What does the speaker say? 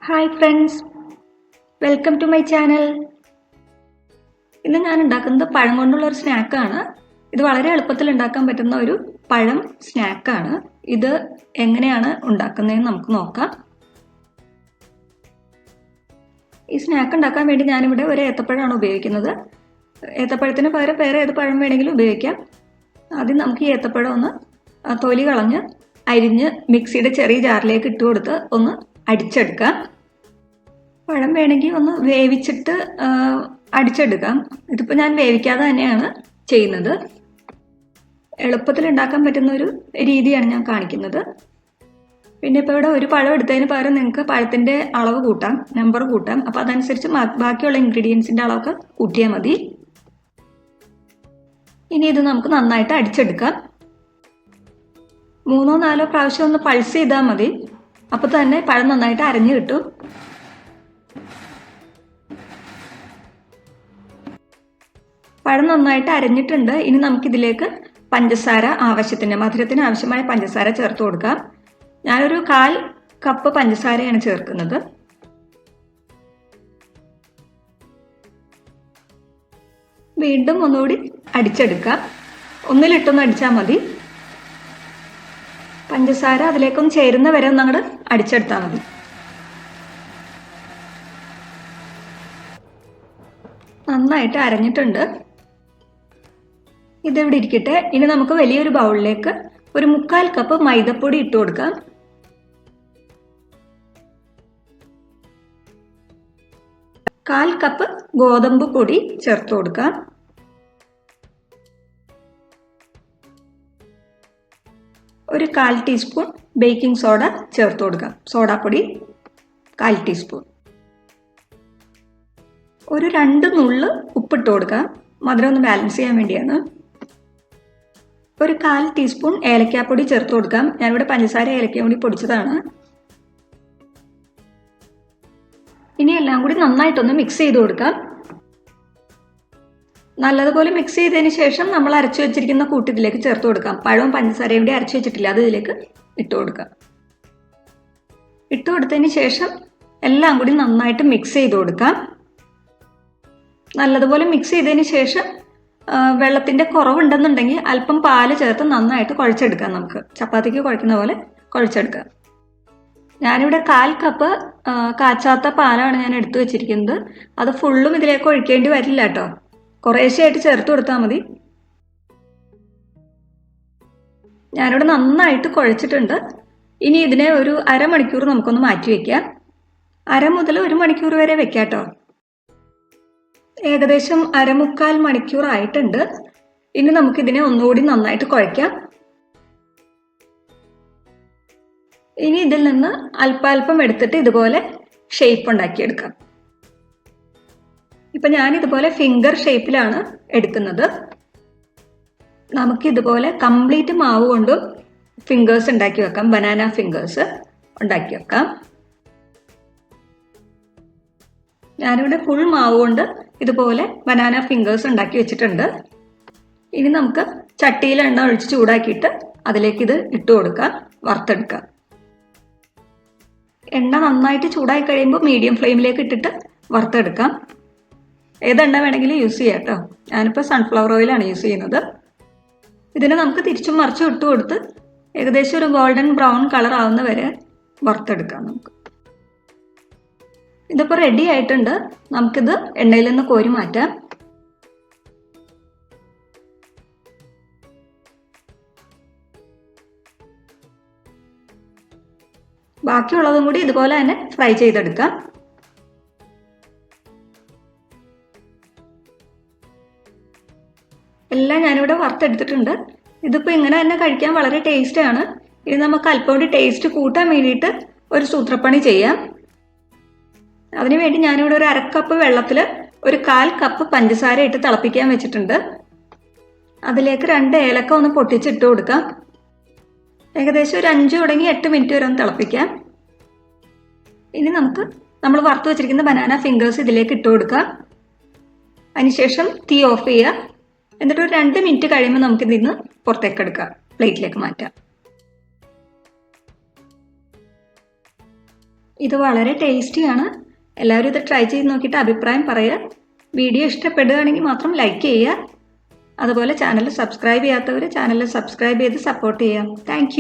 Hi friends, welcome to my channel. ഇന്ന് ഞാൻ ഉണ്ടാക്കുന്നത് പഴം കൊണ്ടുള്ള ഒരു സ്നാക്കാണ്. ഇത് വളരെ എളുപ്പത്തിൽ ഉണ്ടാക്കാൻ പറ്റുന്ന ഒരു പഴം സ്നാക്കാണ്. ഇത് എങ്ങനെയാണ് ഉണ്ടാക്കുന്നതെന്ന് നമുക്ക് നോക്കാം. ഈ സ്നാക്ക് ഉണ്ടാക്കാൻ വേണ്ടി ഞാനിവിടെ ഒരു ഏത്തപ്പഴമാണ് ഉപയോഗിക്കുന്നത്. ഏത്തപ്പഴത്തിന് പകരം വേറെ ഏത് പഴം വേണമെങ്കിലും ഉപയോഗിക്കാം. ആദ്യം നമുക്ക് ഈ ഏത്തപ്പഴം ഒന്ന് തൊലി കളഞ്ഞ് അരിഞ്ഞ് മിക്സിയുടെ ചെറിയ ജാറിലേക്ക് ഇട്ട് കൊടുത്ത് ഒന്ന് അടിച്ചെടുക്കാം. പഴം വേണമെങ്കിൽ ഒന്ന് വേവിച്ചിട്ട് അടിച്ചെടുക്കാം. ഇതിപ്പോൾ ഞാൻ വേവിക്കാതെ തന്നെയാണ് ചെയ്യുന്നത്. എളുപ്പത്തിൽ ഉണ്ടാക്കാൻ പറ്റുന്ന ഒരു രീതിയാണ് ഞാൻ കാണിക്കുന്നത്. പിന്നെ ഇപ്പോൾ ഇവിടെ ഒരു പഴം എടുത്തതിന് പകരം നിങ്ങൾക്ക് പഴത്തിൻ്റെ അളവ് കൂട്ടാം, നമ്പർ കൂട്ടാം. അപ്പോൾ അതനുസരിച്ച് ബാക്കിയുള്ള ഇൻഗ്രീഡിയൻസിൻ്റെ അളവൊക്കെ കൂട്ടിയാൽ മതി. ഇനി ഇത് നമുക്ക് നന്നായിട്ട് അടിച്ചെടുക്കാം. 3-4 പ്രാവശ്യം ഒന്ന് പൾസ് ചെയ്താൽ മതി. അപ്പോൾ തന്നെ പഴം നന്നായിട്ട് അരഞ്ഞു കിട്ടും. പഴം നന്നായിട്ട് അരഞ്ഞിട്ടുണ്ട്. ഇനി നമുക്കിതിലേക്ക് പഞ്ചസാര മധുരത്തിന് ആവശ്യമായ പഞ്ചസാര ചേർത്ത് കൊടുക്കാം. ഞാനൊരു 1/4 കപ്പ് പഞ്ചസാരയാണ് ചേർക്കുന്നത്. വീണ്ടും ഒന്നുകൂടി അടിച്ചെടുക്കാം. ഒന്നിലിട്ടൊന്ന് അടിച്ചാൽ മതി. പഞ്ചസാര അതിലേക്കൊന്ന് ചേരുന്ന വരെ ഒന്ന് അങ്ങോട്ട് അടിച്ചെടുത്താൽ മതി. നന്നായിട്ട് അരഞ്ഞിട്ടുണ്ട്. ഇതിവിടെ ഇരിക്കട്ടെ. ഇനി നമുക്ക് വലിയൊരു ബൗളിലേക്ക് ഒരു 3/4 കപ്പ് മൈദപ്പൊടി ഇട്ട് കൊടുക്കാം. കാൽ കപ്പ് ഗോതമ്പ് പൊടി ചേർത്ത് കൊടുക്കാം. ഒരു 1/4 ടീസ്പൂൺ ബേക്കിംഗ് സോഡ ചേർത്ത് കൊടുക്കാം. സോഡാപ്പൊടി 1/4 ടീസ്പൂൺ. ഒരു 2 നുള്ള് ഉപ്പിട്ട് കൊടുക്കാം. മധുരം ഒന്ന് ബാലൻസ് ചെയ്യാൻ വേണ്ടിയാണ്. ഒരു 1/4 ടീസ്പൂൺ ഏലക്കാപ്പൊടി ചേർത്ത് കൊടുക്കാം. ഞാനിവിടെ പഞ്ചസാര ഏലക്കയും കൂടി പൊടിച്ചതാണ്. ഇനി എല്ലാം കൂടി നന്നായിട്ടൊന്ന് മിക്സ് ചെയ്ത് കൊടുക്കാം. നല്ലതുപോലെ മിക്സ് ചെയ്തതിന് ശേഷം നമ്മൾ അരച്ചു വെച്ചിരിക്കുന്ന കൂട്ട് ഇതിലേക്ക് ചേർത്ത് കൊടുക്കാം. പഴവും പഞ്ചസാരയും കൂടി അരച്ചു വെച്ചിട്ടില്ല, അത് ഇതിലേക്ക് ഇട്ട് കൊടുക്കാം. ഇട്ട് കൊടുത്തതിന് ശേഷം എല്ലാം കൂടി നന്നായിട്ട് മിക്സ് ചെയ്ത് കൊടുക്കാം. നല്ലതുപോലെ മിക്സ് ചെയ്തതിന് ശേഷം വെള്ളത്തിൻ്റെ കുറവുണ്ടെന്നുണ്ടെങ്കിൽ അല്പം പാല് ചേർത്ത് നന്നായിട്ട് കുഴച്ചെടുക്കാം. നമുക്ക് ചപ്പാത്തിക്ക് കുഴക്കുന്ന പോലെ കുഴച്ചെടുക്കാം. ഞാനിവിടെ 1/4 കപ്പ് കാച്ചാത്ത പാലാണ് ഞാൻ എടുത്തു വെച്ചിരിക്കുന്നത്. അത് ഫുള്ളും ഇതിലേക്ക് ഒഴിക്കേണ്ടി വരില്ല കേട്ടോ. കുറേശ്ശെയായിട്ട് ചേർത്ത് കൊടുത്താൽ മതി. ഞാനിവിടെ നന്നായിട്ട് കുഴച്ചിട്ടുണ്ട്. ഇനി ഇതിനെ ഒരു അരമണിക്കൂർ നമുക്കൊന്ന് മാറ്റി വയ്ക്കാം. 1/2 മുതൽ 1 മണിക്കൂർ വരെ വെക്കാം കേട്ടോ. ഏകദേശം 1/4 മണിക്കൂർ ആയിട്ടുണ്ട്. ഇനി നമുക്കിതിനെ ഒന്നുകൂടി നന്നായിട്ട് കുഴയ്ക്കാം. ഇനി ഇതിൽ നിന്ന് അല്പാൽപ്പം എടുത്തിട്ട് ഇതുപോലെ ഷേപ്പ് ഉണ്ടാക്കിയെടുക്കാം. ഇപ്പം ഞാനിതുപോലെ ഫിംഗർ ഷേപ്പിലാണ് എടുക്കുന്നത്. നമുക്കിതുപോലെ കംപ്ലീറ്റ് മാവ് കൊണ്ടും ഫിംഗേഴ്സ് ഉണ്ടാക്കി വെക്കാം. ബനാന ഫിംഗേഴ്സ് ഉണ്ടാക്കി വെക്കാം. ഞാനിവിടെ ഫുൾ മാവ് കൊണ്ട് ഇതുപോലെ ബനാന ഫിംഗേഴ്സ് ഉണ്ടാക്കി വെച്ചിട്ടുണ്ട്. ഇനി നമുക്ക് ചട്ടിയിൽ എണ്ണ ഒഴിച്ച് ചൂടാക്കിയിട്ട് അതിലേക്ക് ഇത് ഇട്ട് കൊടുക്കാം, വറുത്തെടുക്കാം. എണ്ണ നന്നായിട്ട് ചൂടായി കഴിയുമ്പോൾ മീഡിയം ഫ്ലെയിമിലേക്ക് ഇട്ടിട്ട് വറുത്തെടുക്കാം. ഏതെണ്ണ വേണമെങ്കിലും യൂസ് ചെയ്യാം കേട്ടോ. ഞാനിപ്പോൾ സൺഫ്ലവർ ഓയിലാണ് യൂസ് ചെയ്യുന്നത്. ഇതിനെ നമുക്ക് തിരിച്ചും മറിച്ചും ഇട്ട് കൊടുത്ത് ഏകദേശം ഒരു ഗോൾഡൻ ബ്രൗൺ കളർ ആവുന്ന വരെ വറുത്തെടുക്കാം നമുക്ക്. ഇതിപ്പോൾ റെഡി ആയിട്ടുണ്ട്. നമുക്കിത് എണ്ണയിൽ നിന്ന് കോരി മാറ്റാം. ബാക്കിയുള്ളതും കൂടി ഇതുപോലെ തന്നെ ഫ്രൈ ചെയ്തെടുക്കാം. എല്ലാം ഞാനിവിടെ വറുത്തെടുത്തിട്ടുണ്ട്. ഇതിപ്പോൾ ഇങ്ങനെ തന്നെ കഴിക്കാൻ വളരെ ടേസ്റ്റാണ്. ഇത് നമുക്ക് അല്പം കൂടി ടേസ്റ്റ് കൂട്ടാൻ വേണ്ടിയിട്ട് ഒരു സൂത്രപ്പണി ചെയ്യാം. അതിനുവേണ്ടി ഞാനിവിടെ ഒരു 1/2 കപ്പ് വെള്ളത്തിൽ ഒരു 1/4 കപ്പ് പഞ്ചസാര ഇട്ട് തിളപ്പിക്കാൻ വെച്ചിട്ടുണ്ട്. അതിലേക്ക് 2 ഏലക്ക ഒന്ന് പൊട്ടിച്ചിട്ട് കൊടുക്കാം. ഏകദേശം ഒരു 5 തുടങ്ങി 8 മിനിറ്റ് വരെ ഒന്ന് തിളപ്പിക്കാം. ഇനി നമ്മൾ വറുത്ത് വെച്ചിരിക്കുന്ന ബനാന ഫിംഗേഴ്സ് ഇതിലേക്ക് ഇട്ട് കൊടുക്കാം. അതിനുശേഷം തീ ഓഫ് ചെയ്യുക. എന്നിട്ട് ഒരു 2 മിനിറ്റ് കഴിയുമ്പോൾ നമുക്കിതിൽ നിന്ന് പുറത്തേക്ക് എടുക്കാം, പ്ലേറ്റിലേക്ക് മാറ്റാം. ഇത് വളരെ ടേസ്റ്റിയാണ്. എല്ലാവരും ഇത് ട്രൈ ചെയ്ത് നോക്കിയിട്ട് അഭിപ്രായം പറയുക. വീഡിയോ ഇഷ്ടപ്പെടുകയാണെങ്കിൽ മാത്രം ലൈക്ക് ചെയ്യുക. അതുപോലെ ചാനൽ സബ്സ്ക്രൈബ് ചെയ്യാത്തവർ ചാനൽ സബ്സ്ക്രൈബ് ചെയ്ത് സപ്പോർട്ട് ചെയ്യാം. താങ്ക്